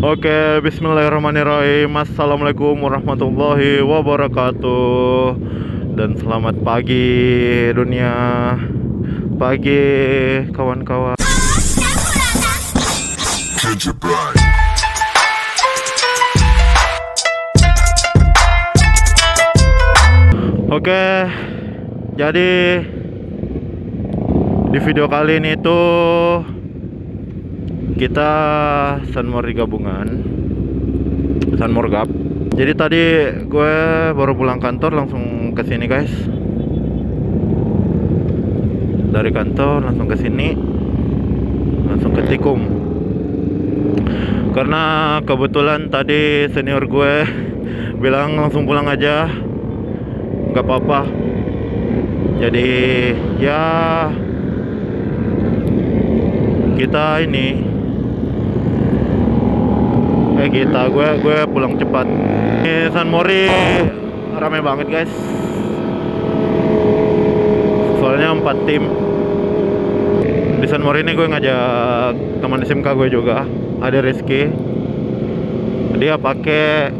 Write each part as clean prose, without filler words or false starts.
Oke, bismillahirrahmanirrahim. Assalamualaikum warahmatullahi wabarakatuh. Dan selamat pagi dunia. Pagi kawan-kawan. Oke, jadi di video kali ini tuh kita Sunmori gabungan, Sunmorgap. Jadi tadi gue baru pulang kantor langsung ke sini guys. Dari kantor langsung ke sini, langsung ke Tikum. Karena kebetulan tadi senior gue bilang langsung pulang aja, nggak apa-apa. Jadi ya kita ini gue pulang cepat. Ini Sunmori rame banget guys. Soalnya 4 tim. Di Sunmori ini gue ngajak teman SMK gue juga, ada Rizky. Dia pakai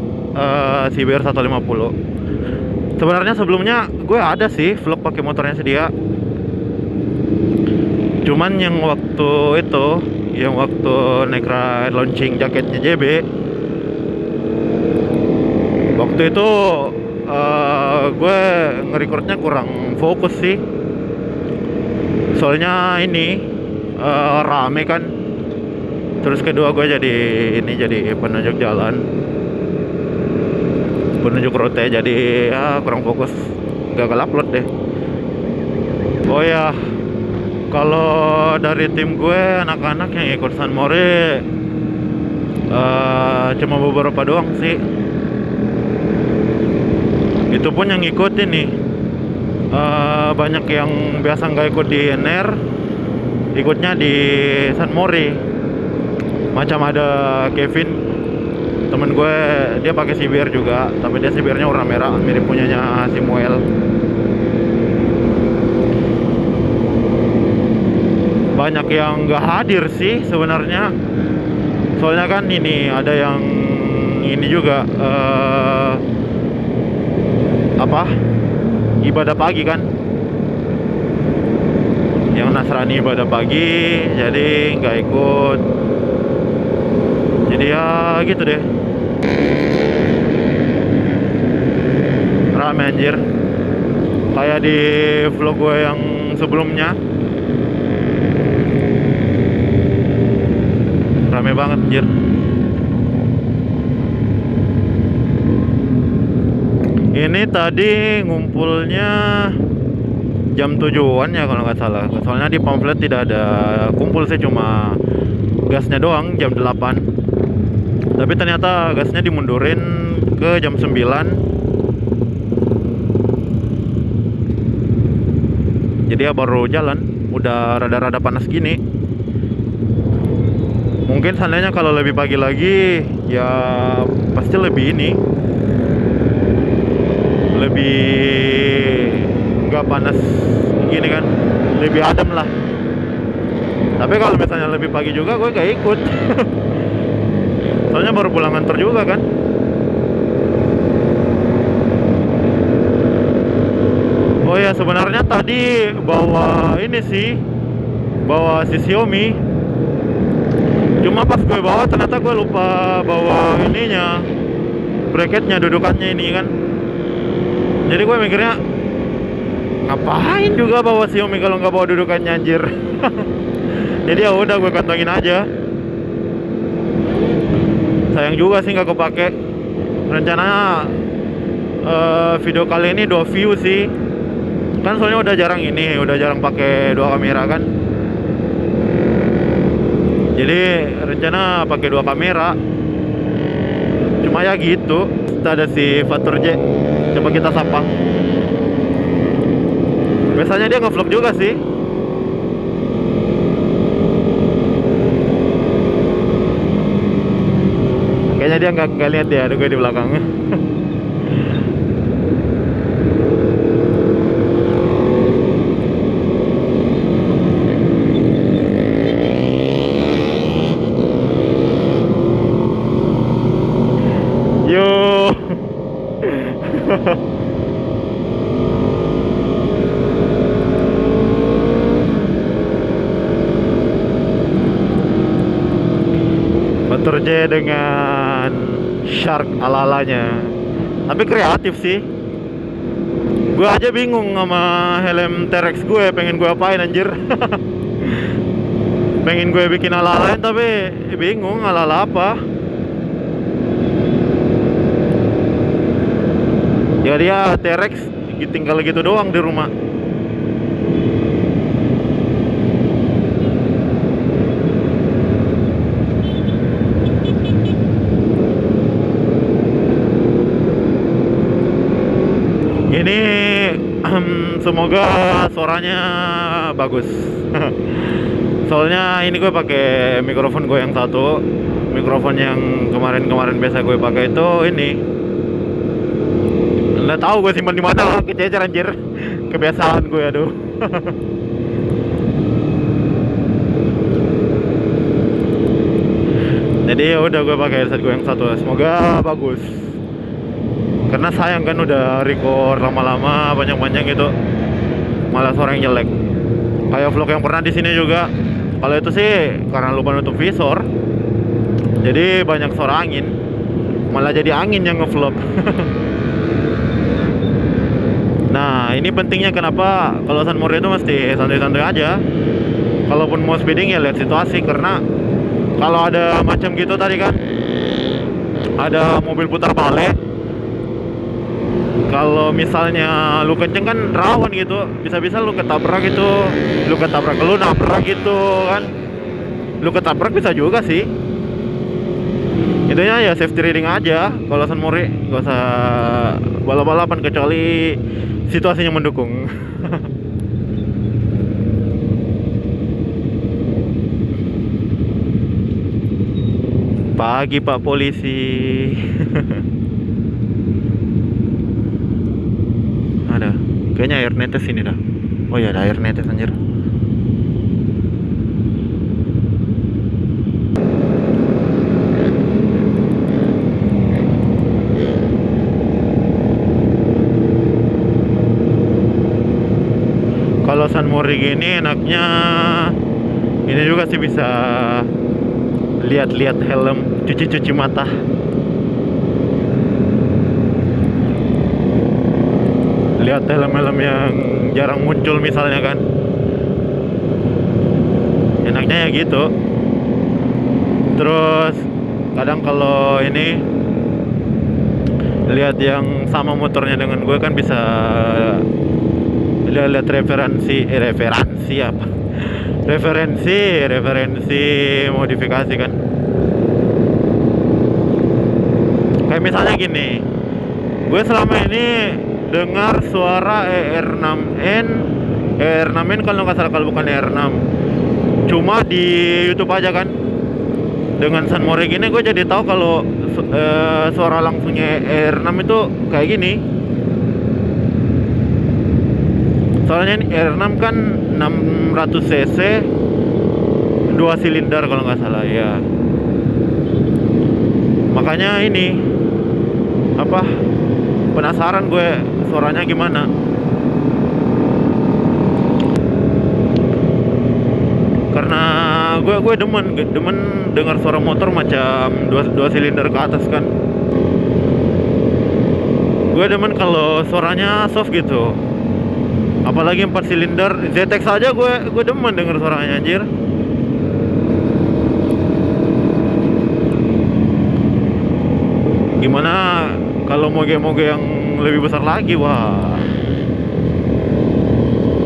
CBR 150. Sebenarnya sebelumnya gue ada sih vlog pakai motornya dia. Cuman yang waktu naik ride launching jaketnya JB, waktu itu gue nge-recordnya kurang fokus sih. Soalnya ini rame kan. Terus kedua gue jadi penunjuk jalan, penunjuk rute, jadi ya kurang fokus, gagal upload deh. Oh ya, kalau dari tim gue, anak-anak yang ikut Sunmori cuma beberapa doang sih. Itu pun yang ikut ini banyak yang biasa nggak ikut di NR, ikutnya di Sunmori. Macam ada Kevin, temen gue, dia pakai CBR juga, tapi dia CBR-nya warna merah, mirip punyanya Samuel. Banyak yang nggak hadir sih sebenarnya. Soalnya kan ini ada yang ini juga ibadah pagi kan, yang Nasrani ibadah pagi, jadi nggak ikut. Jadi ya gitu deh, rame anjir, kayak di vlog gue yang sebelumnya. Rame banget anjir. Ini tadi ngumpulnya jam 7-an ya kalau nggak salah. Soalnya di pamflet tidak ada kumpul sih, cuma gasnya doang jam 8. Tapi ternyata gasnya dimundurin ke jam 9. Jadi ya baru jalan, udah rada-rada panas gini. Mungkin seandainya kalau lebih pagi lagi, ya pasti lebih nggak panas gini kan, lebih adem lah. Tapi kalau misalnya lebih pagi juga gue gak ikut. Soalnya baru pulang kantor juga kan. Oh ya, sebenarnya tadi bawa si Xiaomi. Cuma pas gue bawa ternyata gue lupa bawa ininya, bracketnya, dudukannya ini kan. Jadi gue mikirnya ngapain juga bawa Xiaomi kalau nggak bawa dudukannya anjir. Jadi ya udah gue kantongin aja. Sayang juga sih nggak kepake. Rencananya video kali ini 2 view sih. Kan soalnya udah jarang pakai 2 kamera kan. Jadi rencana pakai 2 kamera. Cuma ya gitu. Kita ada si Fatur J. Coba kita sapa. Biasanya dia nge-vlog juga sih. Kayaknya dia nggak lihat ya, ada gue di belakangnya. CJ dengan shark ala-alanya. Tapi kreatif sih. Gue aja bingung sama helm T-Rex gue, pengen gue apain anjir. Pengen gue bikin ala-alain tapi bingung ala-ala apa. Ya dia T-Rex tinggal gitu doang di rumah. Ini semoga suaranya bagus. Soalnya ini gue pakai mikrofon gue yang satu, mikrofon yang kemarin biasa gue pakai itu ini. Nggak tahu gue simpan di mana, kececer anjir. Kebiasaan gue, aduh. Jadi ya udah gue pakai headset gue yang satu, semoga bagus. Karena sayang kan udah record lama-lama panjang-panjang gitu, malah suara yang jelek. Kayak vlog yang pernah di sini juga. Kalau itu sih karena lupa nutup visor, jadi banyak suara angin, malah jadi angin yang ngevlog. Nah ini pentingnya kenapa kalau San Mori itu mesti santai-santai aja. Kalaupun mau speeding ya lihat situasi, karena kalau ada macam gitu tadi kan, ada mobil putar balik. Kalau misalnya lu kenceng kan rawan gitu, bisa-bisa lu ketabrak gitu, lu nabrak gitu kan, lu ketabrak bisa juga sih. Intinya ya safety riding aja kalau San Mori, gak usah balap-balapan kecuali situasinya mendukung. Pagi Pak Polisi. Ada, kayaknya air netes ini dah. Oh ya, ada air netes anjir. Kalau San Mori gini enaknya ini juga sih, bisa lihat-lihat helm, cuci-cuci mata. Lihat helm-helm yang jarang muncul misalnya kan, enaknya ya gitu. Terus kadang kalau ini lihat yang sama motornya dengan gue kan, bisa lihat referensi apa, referensi modifikasi kan. Kayak misalnya gini, gue selama ini dengar suara ER6N kalau nggak salah, kalau bukan ER6, cuma di YouTube aja kan. Dengan San Mori gini gue jadi tahu kalau suara langsungnya ER6 itu kayak gini. Soalnya ini ER6 kan 600 cc 2 silinder kalau nggak salah ya. Makanya ini apa, penasaran gue suaranya gimana. Karena gue demen dengar suara motor macam 2 silinder ke atas kan. Gue demen kalau suaranya soft gitu. Apalagi 4 silinder ZX aja gue demen denger suaranya anjir. Gimana kalau moge-moge yang lebih besar lagi, wah.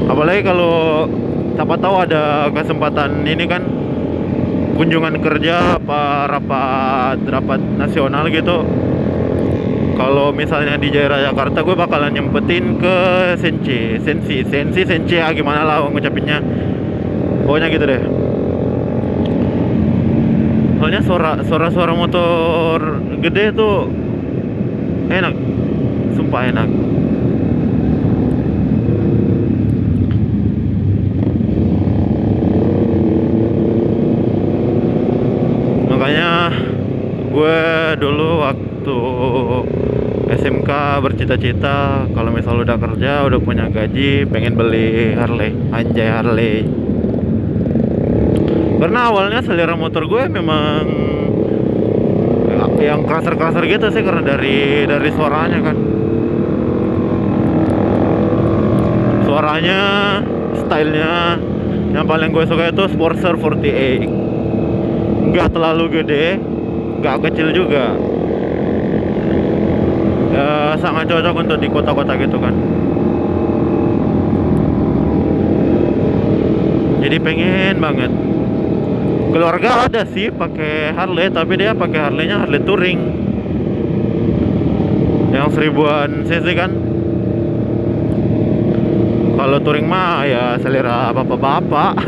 Apalagi kalau siapa tahu ada kesempatan ini kan, kunjungan kerja apa rapat nasional gitu. Kalau misalnya di Jaya Raya Jakarta, gue bakalan nyempetin ke Sensi ya, gimana lah ngucapinnya, pokoknya gitu deh. Soalnya suara motor gede tuh enak, sumpah enak. Makanya gue dulu waktu SMK bercita-cita kalau misal udah kerja, udah punya gaji, pengen beli Harley, anjay Harley. Karena awalnya selera motor gue memang yang kasar-kasar gitu sih, karena dari suaranya kan. Suaranya, stylenya yang paling gue suka itu Sportster 48. Nggak terlalu gede, nggak kecil juga. Sangat cocok untuk di kota-kota gitu kan. Jadi pengen banget. Keluarga ada sih pakai Harley, tapi dia pakai Harley-nya Harley Touring yang 1000-an cc kan. Kalau touring mah ya selera bapak-bapak.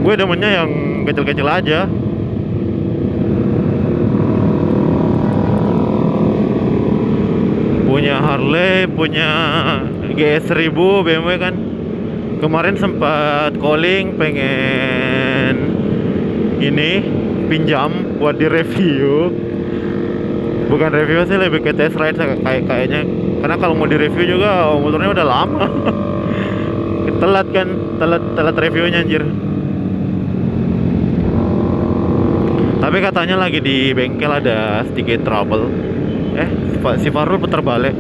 Gue demennya yang kecil-kecil aja. Punya Harley, punya GS 1000 BMW kan. Kemarin sempat calling pengen ini pinjam buat direview. Bukan review sih, lebih ke test ride kayaknya. Karena kalau mau direview juga motornya udah lama. Telat kan, telat reviewnya anjir. Tapi katanya lagi di bengkel ada sedikit trouble. Si Farul putar balik.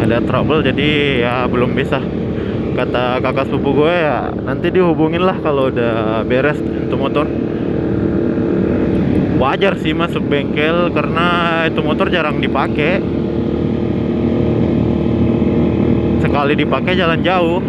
Ada trouble, jadi ya belum bisa. Kata kakak sepupu gue ya nanti dihubungin lah kalau udah beres untuk motor. Wajar sih masuk bengkel karena itu motor jarang dipakai. Sekali dipakai jalan jauh.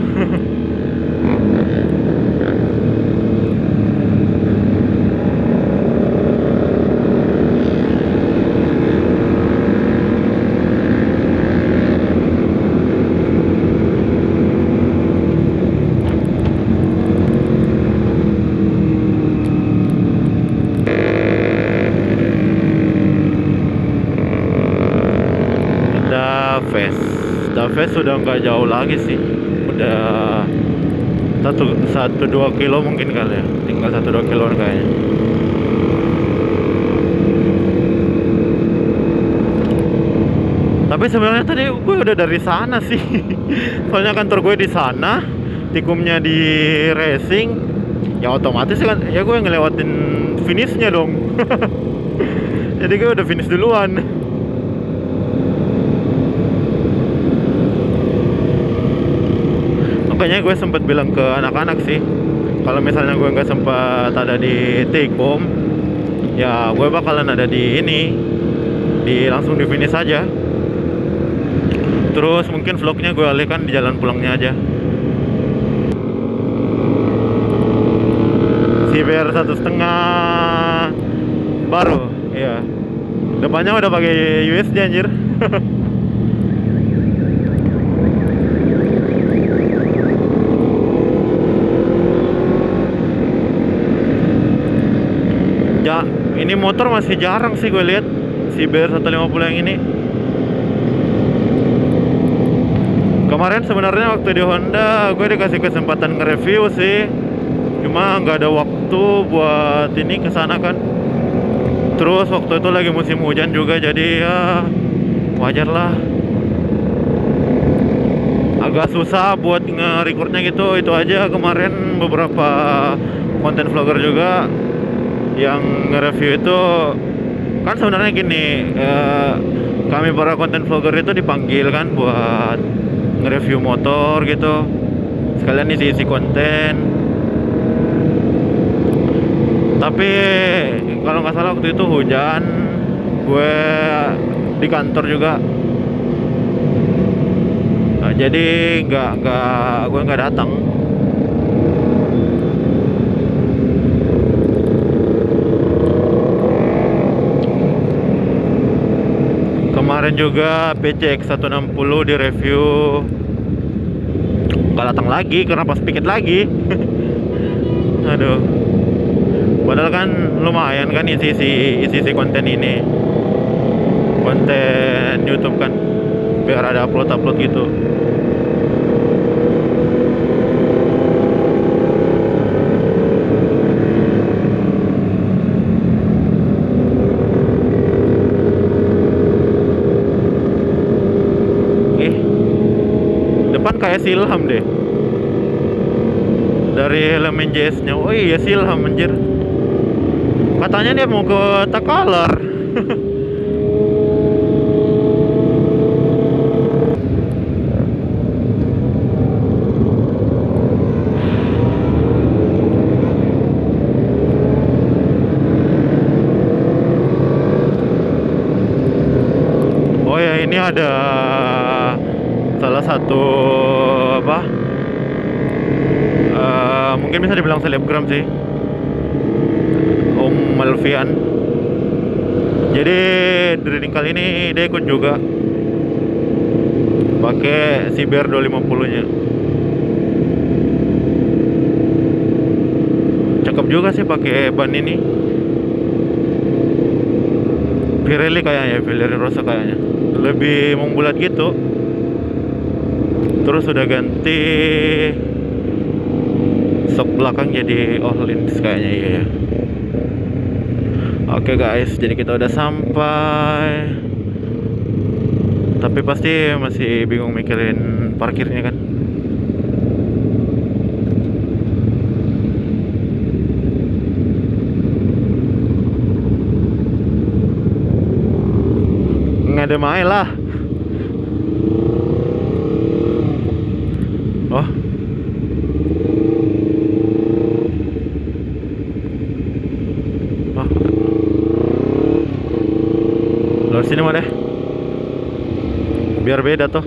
Daves sudah nggak jauh lagi sih, udah 1-2 kilo mungkin kali ya, tinggal 1-2 kilo kayaknya. Tapi sebenarnya tadi gue udah dari sana sih. Soalnya kantor gue di sana, tikumnya di racing, ya otomatis kan ya gue ngelewatin finishnya dong. Jadi gue udah finish duluan. Makanya gue sempat bilang ke anak-anak sih, kalau misalnya gue nggak sempat ada di Tikum, ya gue bakalan ada di ini, langsung di finish aja. Terus mungkin vlognya gue alihkan di jalan pulangnya aja. CBR 1,5 baru, iya. Depannya udah pakai USD anjir. Ya, ini motor masih jarang sih gue lihat CBR 150 yang ini. Kemarin sebenarnya waktu di Honda gue dikasih kesempatan nge-review sih, cuma nggak ada waktu buat ini kesana kan. Terus waktu itu lagi musim hujan juga, jadi ya wajar lah. Agak susah buat nge-recordnya gitu. Itu aja kemarin beberapa konten vlogger juga yang nge-review itu kan sebenarnya gini, kami para konten vlogger itu dipanggil kan buat nge-review motor gitu, sekalian isi konten. Tapi kalau nggak salah waktu itu hujan, gue di kantor juga, nah, jadi gue nggak datang. Kemarin juga PCX 160 di review, nggak datang lagi karena pas piket lagi. Aduh, padahal kan lumayan kan isi konten ini, konten YouTube kan, biar ada upload gitu. Depan kayak Silham deh. dari elemen JS-nya. Oh iya sih, Ilham anjir. Katanya dia mau ke Takalar. Oh ya, ini ada salah satu apa? Mungkin bisa dibilang selebgram sih, Om Malvian. Jadi drilling kali ini dia ikut juga pakai Cyber 250 nya. Cakep juga sih pakai ban ini Pirelli kayaknya, Pirelli Rosa kayaknya, lebih membulat gitu. Terus udah ganti sok belakang jadi all-in kayaknya, iya ya. Oke guys, jadi kita udah sampai. Tapi pasti masih bingung mikirin parkirnya kan. Nggak ada main lah. Oh, oh. Lewat sini mah deh, biar beda tuh.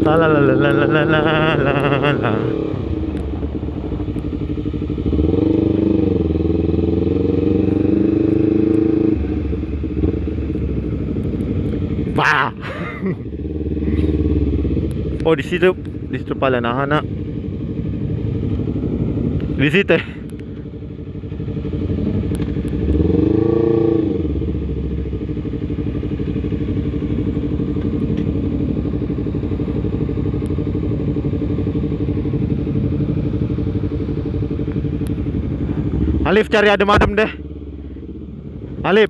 La la la la la la la la la. Bah. Oh di situ pala anak-anak. Di situ. Alif cari adem-adem deh. Alif,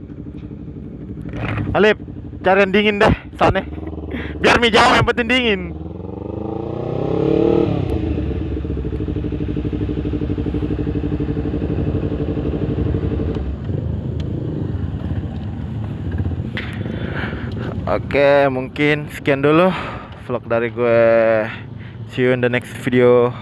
Alif cari yang dingin deh sana. Biar mie jauh yang penting dingin. Oke, mungkin sekian dulu vlog dari gue. See you in the next video.